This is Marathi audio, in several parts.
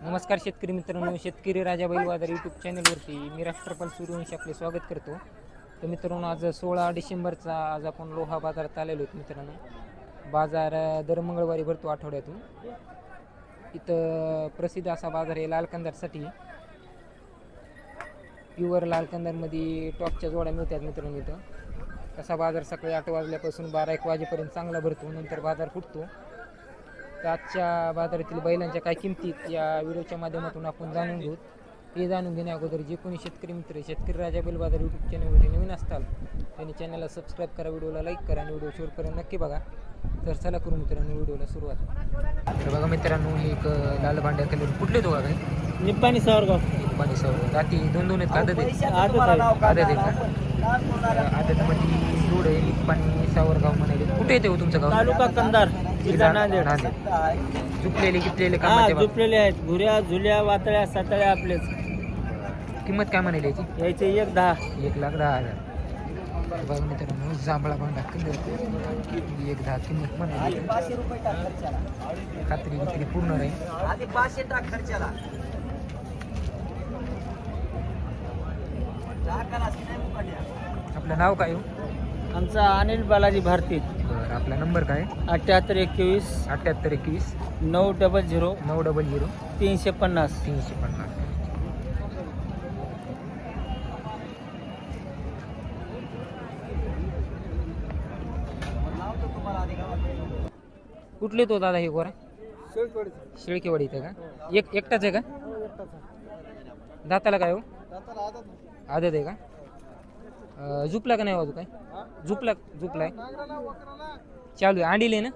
नमस्कार शेतकरी मित्रांनो, शेतकरी राजा बैल बाजार यूट्यूब चॅनलवरती मी राष्ट्रपाल सूर्यवंशी आपले स्वागत करतो. तर मित्रांनो, आज 16 डिसेंबरचा आज आपण लोहा बाजारात आलेलो आहेत. मित्रांनो, बाजार दर मंगळवारी भरतो आठवड्यातून. इथं प्रसिद्ध असा बाजार आहे लाल कंदारसाठी. प्युअर लाल कंदारमध्ये टॉपच्या जोड्या मिळतात मित्रांनो. इथं कसा बाजार सकाळी 8 वाजल्यापासून 12-1 वाजेपर्यंत चांगला भरतो, नंतर बाजार फुटतो. तर आजच्या बाजारातील बैलांच्या काय किमती या व्हिडिओच्या माध्यमातून आपण जाणून घेऊ. हे जाणून घेण्या अगोदर जे कोणी शेतकरी मित्र शेतकरी राजा बैल बाजार यूट्यूब चॅनलवरती नवीन असताल त्यांनी चॅनलला सबस्क्राईब करा, व्हिडिओला लाईक करा आणि व्हिडिओ शेअरपर्यंत नक्की बघा. तर चला करू मित्रांनो व्हिडिओला सुरुवात. तर बघा मित्रांनो, हे एक लाल भांड्या कलर कुठले तो बघा निप्पाणी सावरगाव. निप्पाणी सावरगाव. रात्री दोन आहेत. आदत आहे आदतमध्ये जोड आहे. निप्पाणी सावरगाव म्हणाले. कुठे येते हो तुमचं गाव? तालुका कंधार, जिल्हा नांदेड. झुपलेले कितलेले झुपलेले आहेत. घुऱ्या झुल्या वातळ्या सातळ्या आपलेच. किंमत काय म्हणाली याची? यायचे 1,10,000. 1,10,000. बघा मित्रांनो, जांभळा भांडा 1,10,000 किंमत म्हणाली. खात्री विक्री पूर्ण राहील. आपलं नाव काय हो? आमचा अनिल बालाजी भारती. बरं, आपला नंबर काय? 7821 7821 900 900 350. 350. कुठले तो दादा हे गोरा? शेळकेवाडी इथं का? एकटाच आहे का? दाताला काय हो? आदत आहे का? झुपला का नाही बाजू काय? झुपलाय चालू आहे. अंडीले ना?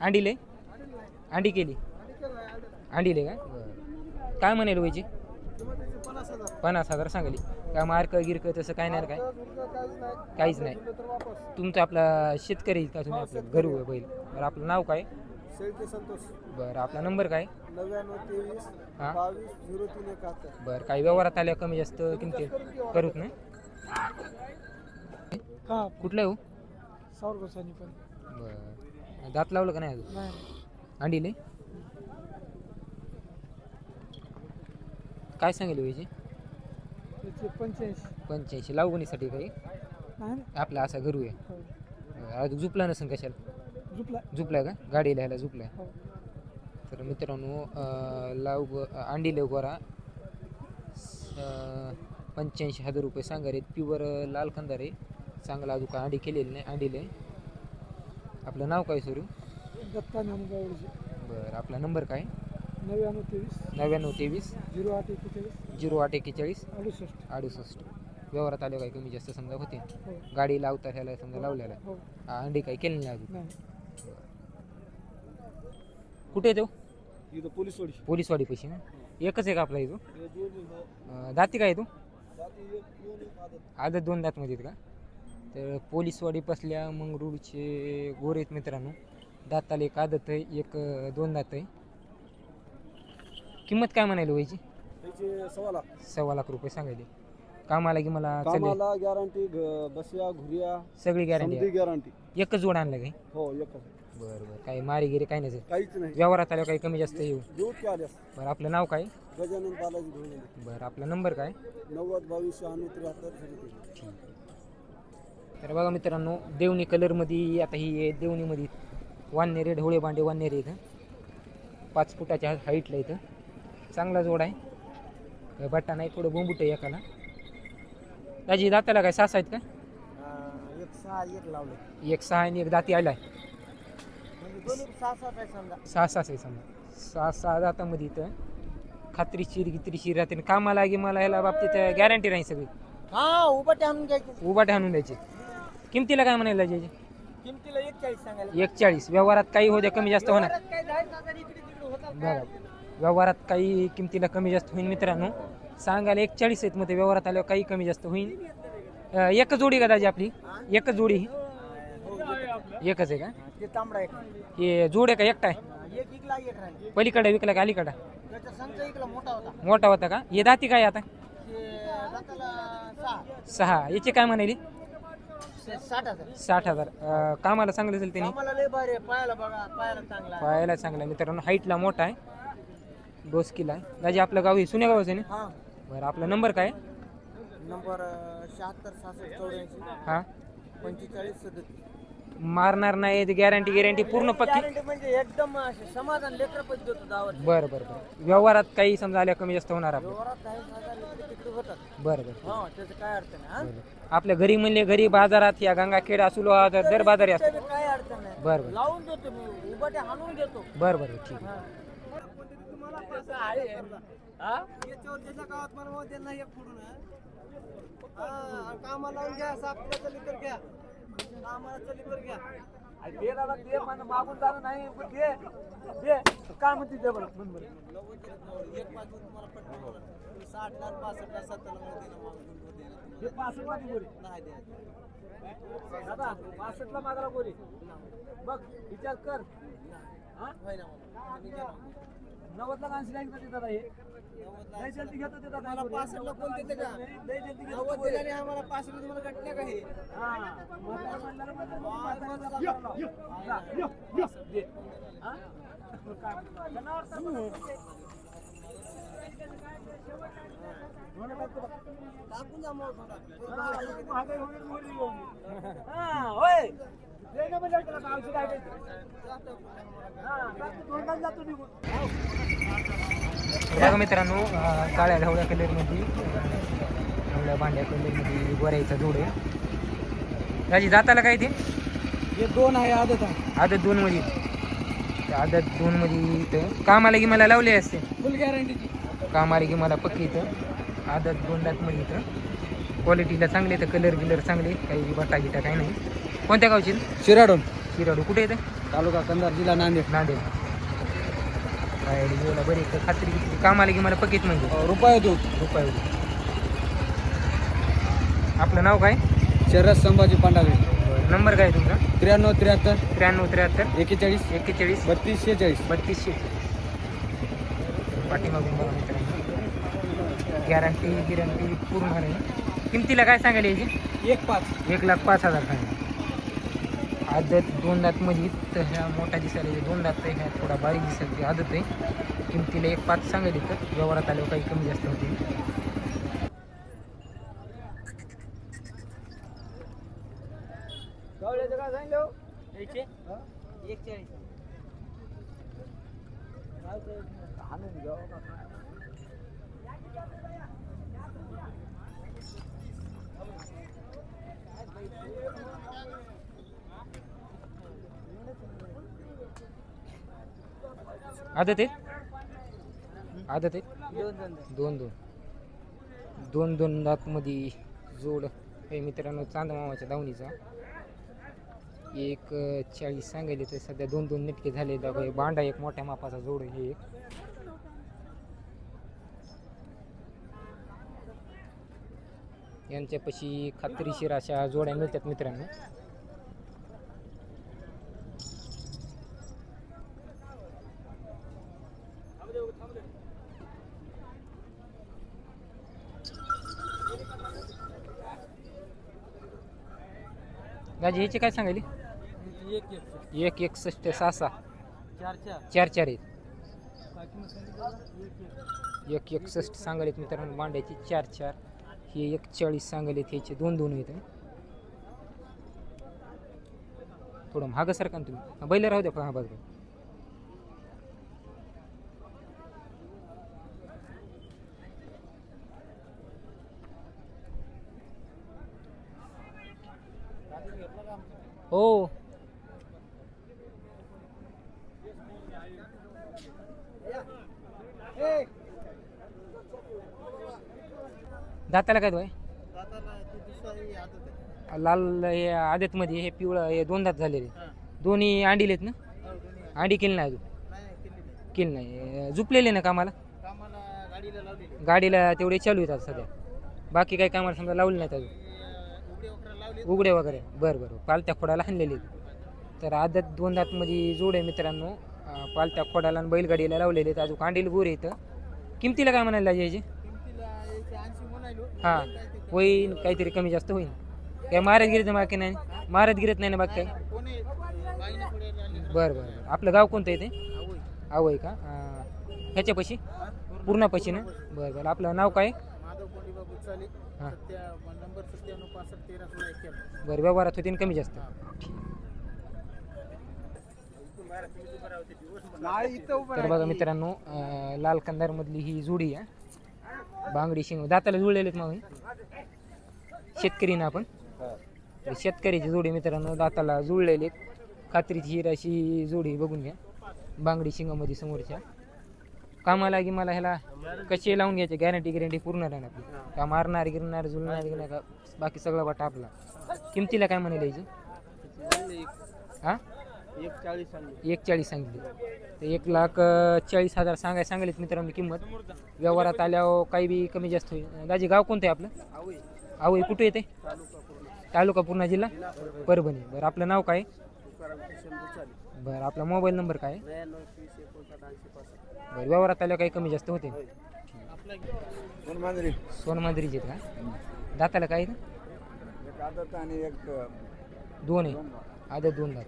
अंडी केली अंडीले का? काय म्हणाल व्हायची? 50,000 सांगली का? मार्क गिरक तसं काय नाही काय? काहीच नाही. तुमचं आपला शेतकरी का तुम्ही? आपलं घरू आहे बैल. बरं, आपलं नाव काय? बरं, आपला नंबर काय? 9923 हां 220371. बरं, काही व्यवहारात आल्या कमी जास्त किमती करूत ना? हा, कुठलं आहे हो? सावरगाव. बरं, दात लावलं का नाही अजून? अंडीले काय सांगेल व्हायची? 85 लावणीसाठी काही आपला असा घरू आहे. अजून झुपला नसेल कशाला? झुपलाय का? गाडी लिहायला झुपलाय. तर मित्रांनो, अंडी गोरा 85,000 रुपये सांगा रे. प्युअर लाल कंदार आहे. चांगला अजून का अंडी केलेली नाही. अंडीले. आपलं नाव काय सरू? बरं, आपला नंबर काय? 9923 0841 68. व्यवहारात आले काही कमी जास्त समजा होते. गाडी लावता ह्याला समजा लावलेला. अंडी काही केली नाही अजून. कुठे येतो? पोलीसवाडी पैसे ना? एकच आहे का आपला इथं? दाती काय येतो? आदत 2 दातमध्ये आहेत का? तर पोलीसवाडी पसल्या मंगरूळचे गोरे आहेत मित्रांनो. दाताला एक आदत आहे, एक 2 दात आहे. किंमत काय म्हणायला व्हायची? 1,15,000 रुपये सांगायले. कामाला की मला गॅरंटी, बसया घुरिया सगळी गॅरंटी. एकच जोड आणला काही? हो, एकच. बरं, काही मारीगिरी काही नाही? काहीच नाही. व्यवहारात आल्यावर काही कमी जास्त येऊ? बरं, आपलं नाव काय? गजानन बालाजी घोळे. बरं, आपला नंबर काय? 9022 तर बघा मित्रांनो, देवणी कलरमध्ये आता ही देवणीमध्ये वाननेरे ढवळे भांडे वाननेरे इथं 5 फुटाच्या हाईटला इथं चांगला जोड आहे. बट्टा नाही, थोडं बोंबूट आहे एकाला. त्याची दाताला काय 6 आहेत का? 1 6 आणि 1 दाती आलाय. 6 आहे समजा. 6 दातामध्ये इथं खात्रीशीर राहते. कामाला गी मला ह्याला बाबतीत गॅरंटी नाही सगळी. उभाटे आणून द्यायची. किमतीला काय म्हणायला त्याची? किमतीला 41 सांगायला. 41. व्यवहारात काही होऊ द्या, कमी जास्त होणार. बघा, व्यवहारात काही किमतीला कमी जास्त होईल मित्रांनो. सांगायला 41 आहेत, मग ते व्यवहारात आल्यावर काही कमी जास्त होईल. एकच जोडी का दाजी आपली? एकच जोडी? एकच आहे का? ते तांबडा आहे. हे जोड आहे का एकटा आहे? पलीकडे विकला का अलीकडा? मोठा होता का? हे दाती काय आता? 6. याचे काय म्हणाली? 60,000. कामाला चांगलं असेल त्यांनी? आम्हाला लय भारी आहे, पायाला बघा, पायाला चांगला आहे. पायाला चांगला आहे मित्रांनो, हाईटला मोठा आहे. डोसकीला आहे. दाजी आपलं गाव हे सुने गावाचं आहे ना? हा बरं आपला नंबर काय? नंबर 76 66 84 हां 45 37. मारणार नाही गॅरंटी पूर्ण पक्की. गॅरंटी म्हणजे एकदम असे समाधान लेकर पैसे देतो दावत. बरं बरं बरं व्यवहारात काही समजा आल्या कमी जास्त होणार आपलं. व्यवहारात 10,000 तिकडे होतात. बरं बरं हा त्याचं काय अडचण आहे. हा? बरं. आपल्या घरी म्हणले घरी बाजारात या गंगाखेड असुलो दर बाजारी असतो. त्याचं काय अडचण नाही. बरं बरं लावून देतो मी उभाटे हाणून देतो. बरं बरं ठीक आहे. याच्यावर त्याच्या गावात मला त्यांना एक फोडून कामाला लावून घ्या. सापला चली तर घ्या. कामाला चली तर घ्या. ते दादा ते मागून जाणं नाही पण ते काय म्हणते ते बरं म्हण बरं. एक पाच तुम्हाला पटकन 60 ला 65 ला 70 ला देणं मागून देणं. हे 65 ला गोरी नाही द्यायचं. दादा 65 ला मागायला गोरी बघ विचार कर. हा होय ना मग. तुम्ही घ्या मग. 90 ला गांशी लागत होते दादा हे लय जल्दी घेतो ते दादा. मला 65 ला कोण देते का? लय जल्दी घेतो 90 दिल्याने आम्हाला 65 तुम्हाला घटना का हे? हा मग काय म्हणलं रे मग दे हा काय जनावर टाकून जा मग थोडा. होय ते ना म्हणजे त्याला गावची काय तोंडात जातो निघून. बघा मित्रांनो काळ्या ढवळ्या कलरमध्ये ढवळ्या भांड्या कलरमध्ये गोऱ्याचा जोड आहे. दाजी जाताला काय ते? हे 2 आहे आदत आहे. आदत 2 मध्ये. त्या आदत 2 मध्ये इथं कामाला की मला लावले असते. फुल गॅरंटीची. कामाला की मला पक्की इथं आदत 2 दात मध्ये इथं क्वालिटीला चांगले तर कलर गिलर चांगले काही बटा गिटा काही नाही. कोणत्या गावची? शिराडून शिराडू. कुठे येतं? तालुका कंधार जिल्हा नांदेड. नांदेड. बरी खात्री किती कामाला की मला पक्कीत म्हणजे रुपये दूध. रुपये. आपलं नाव काय? शरद संभाजी पांडागळे. नंबर काय तुमचा? 93 73 93 73 41 41 32 46. 3200. पाठीमागून बघा मित्रांनो गॅरंटी पूर्ण आहे. किमतीला काय सांगायला याची? 1.5. 1,05,000 सांगा. आदत 2 दात मध्ये तर ह्या मोठा दिसायला 2 दात आहे. ह्या थोडा बारीक दिसायला आदत आहे. किमतीला 1,05,000 सांगायला तर व्यवहारात आल्यावर काही कमी जास्त होते. गवळ्याचं काय सांगितलं? 41. हाणून घ्या. आदत आहे. आदत आहे. 2 दात मध्ये जोड हे मित्रांनो चांदमामाच्या दावणीचा 1,40 सांगायले तर सध्या 2 नेटके झाले. बांडा एक मोठ्या मापाचा जोड हे एक. यांच्यापाशी खात्रीशीर अशा जोड्या मिळतात मित्रांनो. गाजी ह्याचे काय सांगायले? 1,61 6 4 आहेत. 1,61 सांगायलेत मित्रांनो बांड्याची 4 हे 1,40 सांगायलेत. ह्याचे 2 आहेत. थोडं महाग सारखा तुम्ही बैल राहू द्या. हा बघा हो. दाताला काय तो आहे? लाल हे आदत मध्ये हे पिवळं हे 2 दात झालेले. दोन्ही अंडीलेत ना? अंडी केली नाही अजून? केली नाही. झुपलेले ना कामाला? गाडीला तेवढे चालू आहेत सध्या. बाकी काही कामाला समजा लावले नाहीत अजून. उघडे वगैरे. बरं पालत्या खोडाला हाणलेले. तर आदत 2 दात मध्ये जोड आहे मित्रांनो. पालत्या खोडाला आणि बैलगाडीला लावलेले आहेत. अजून कांडील गोरे इथं. किमतीला काय म्हणायला यायचे? हां होईल काहीतरी कमी जास्त होईल. काय महाराज गिरीत बाकी नाही? महाराज गिरीत नाही ना बाकी काय? बरं आपलं गाव कोणतं आहे ते? आवय का? ह्याच्यापाशी पूर्णापाशी ना बरं बरं आपलं नाव काय माधव कोंडी बाबू चाले हां नंबर 97 65 13 16 बरं व्यवहारात होते ना कमी जास्त नाही इथं उभं तर बघा मित्रांनो लाल कंदारमधली ही जोडी आहे बांगडी शिंग दाताला जुळलेले आहेत मग शेतकरी ना आपण तर शेतकऱ्याची जोडी मित्रांनो दाताला जुळलेले आहेत खात्रीची हिर अशी जोडी बघून घ्या बांगडी शिंगामध्ये समोरच्या कामाला की मला ह्याला कशी लावून घ्यायची गॅरंटी पूर्ण राहणार आपली का मारणार गिरणार जुळणार गिरणार का बाकी सगळा वाटा आपला किमतीला काय म्हणाल याची हां 1,40 सांगितली तर 1,40,000 सांगायलेत मित्रांनो किंमत व्यवहारात आल्यावर काही बी कमी जास्त होईल दाजी गाव कोणतं आहे आपलं आवई कुठे येते तालुका पूर्णा जिल्हा परभणी बरं आपलं नाव काय बरं आपला मोबाईल नंबर काय बरं व्यवहारात आल्यावर काही कमी जास्त होते सोनमांजरीचे का दाताला काय आणि एक दोन आहे आदत 2 दात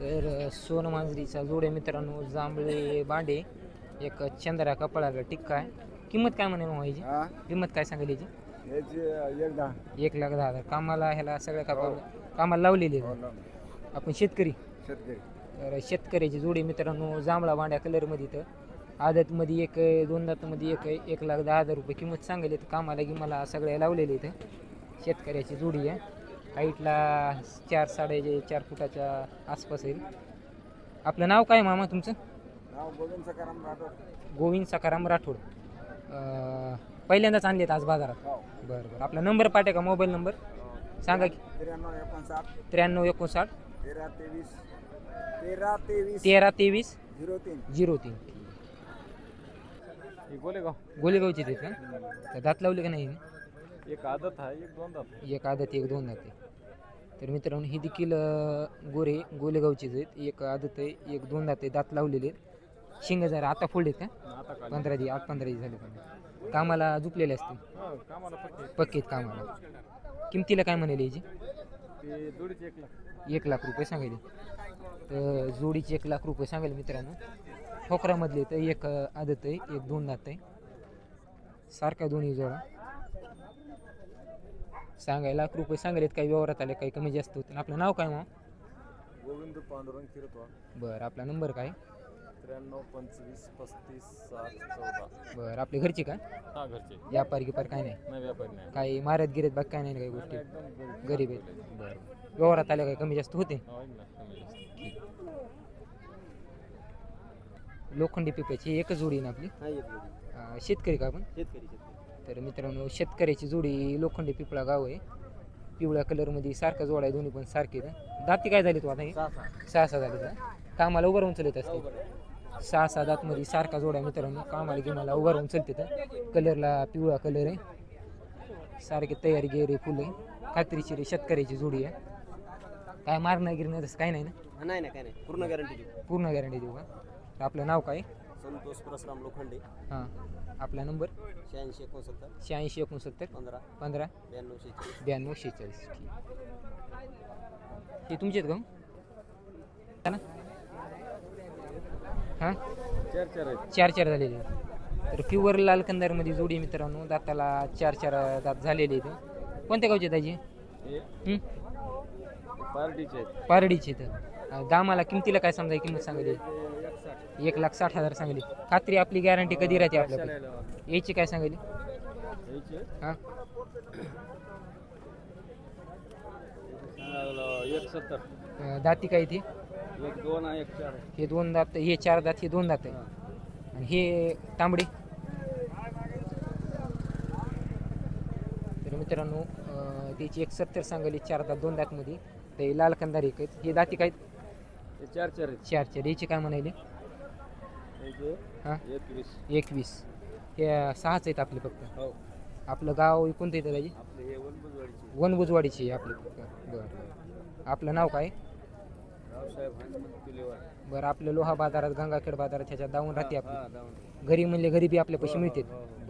तर सोनमांजरीचा जोडे मित्रांनो जांभळे बांडे एक चंद्रा कपाळाला टिक्का आहे किंमत काय म्हणे मग याची किंमत काय सांगेल याची 1,10,000 कामाला ह्याला सगळ्या कामाला लावलेली आहे आपण शेतकरी तर शेतकऱ्याची जोडी मित्रांनो जांभळा बांड्या कलरमध्ये तर आदतमध्ये एक 2 दातमध्ये एक 1,10,000 रुपये किंमत सांगेल तर कामाला की मला सगळ्या लावलेले इथं शेतकऱ्याची जोडी आहे हाईटला 4-4.5 फुटाच्या आसपास येईल आपलं नाव काय मामा तुमचं गोविंद सकाराम राठोड पहिल्यांदाच आणलेत आज बाजारात बरं बरं आपला नंबर पाठे का मोबाईल नंबर सांगा की 9359 1323 03 गोलेगावचे आहेत का तर दात लावले का नाही एक आदत आहे एक 2 दात एक आदत 1-2 दात आहे तर मित्रांनो ही देखील गोरे गोलेगावचेच आहेत एक आदत आहे 1-2 दात आहे दात लावलेले आहेत शिंग जरा आता फोल्ड आहेत का 15 दिवस झाले पण कामाला झुपलेले असतील पक्केत कामाला किमतीला काय म्हणाले याची 1,00,000 रुपये सांगायले तर जोडीचे 1,00,000 रुपये सांगायले मित्रांनो ठोकरामधले तर एक आदत आहे 1-2 दात आहे सारखा दोन्ही जोडा सांगायला ₹1,00,000 सांगायलेत काही व्यवहारात आले काही कमी जास्त होते आपलं नाव काय मग गोविंद पांडुरंग किरतवा बरं आपला नंबर काय 93 25 35 7 14 बरं आपल्या घरची का हा घरचे व्यापारी गिपार काय नाही नाही व्यापारी नाही काही मारत गिरत बाग काय नाही ना काही गोष्टी एकदम गरीब आहेत बरं व्यवहारात आल्या काही कमी जास्त होते लोखंडी पिप्याची एकच जोडी ना आपली शेतकरी का आपण तर मित्रांनो शेतकऱ्याची जोडी लोखंडी पिपळा गाव आहे पिवळ्या कलरमध्ये सारखा जोडा आहे दोन्ही पण सारखे दाती काय झाली तू आता हे 6 झाली का कामाला उभं राहून चलत असते 6 दातमध्ये सारखा जोडा आहे मित्रांनो कामाला घेमाला उभं राहून चलते तर कलरला पिवळा कलर आहे सारखे तयारी गेरे फुलं आहे खात्रीची रे शेतकऱ्याची जोडी आहे काय मारणं गिरणं तसं काय नाही ना नाही काय नाही पूर्ण गॅरंटी देऊ का तर आपलं नाव काय संतोष परसराम लोखंडे हां आपला नंबर 86 69 15 92 46 ठीक हे तुमचे आहेत का ना हां 4 झालेले तर प्युअर लाल कंदारमध्ये जोडी मित्रांनो दाताला 4 दात झालेले आहेत कोणत्या गावचे दाजी पारडीचे तर दामाला किमतीला काय समजा किंमत सांगली 1,60,000 सांगली खात्री आपली गॅरंटी कधी राहते आपल्याकडे याची काय सांगली हां 170 दाती काय ती 1 2 1 4 हे 2 दात हे 4 दात हे 2 दात आहे आणि हे तांबडी तर मित्रांनो त्याची 170 सांगली 4 दात 2 दातमध्ये ते लाल कंदार एक आहेत हे दाती काय 4 याची काय म्हणाले हां 21 हे 6च आहेत आपले फक्त आपलं गाव कोणतं येतं दाजी आपले वनबुजवाडीची आपली फक्त बरं आपलं नाव काय बरं आपलं लोहा बाजारात गंगाखेड बाजारात ह्याच्यात दावून राहते आपली घरी म्हणले घरी बी आपल्या पैसे मिळतात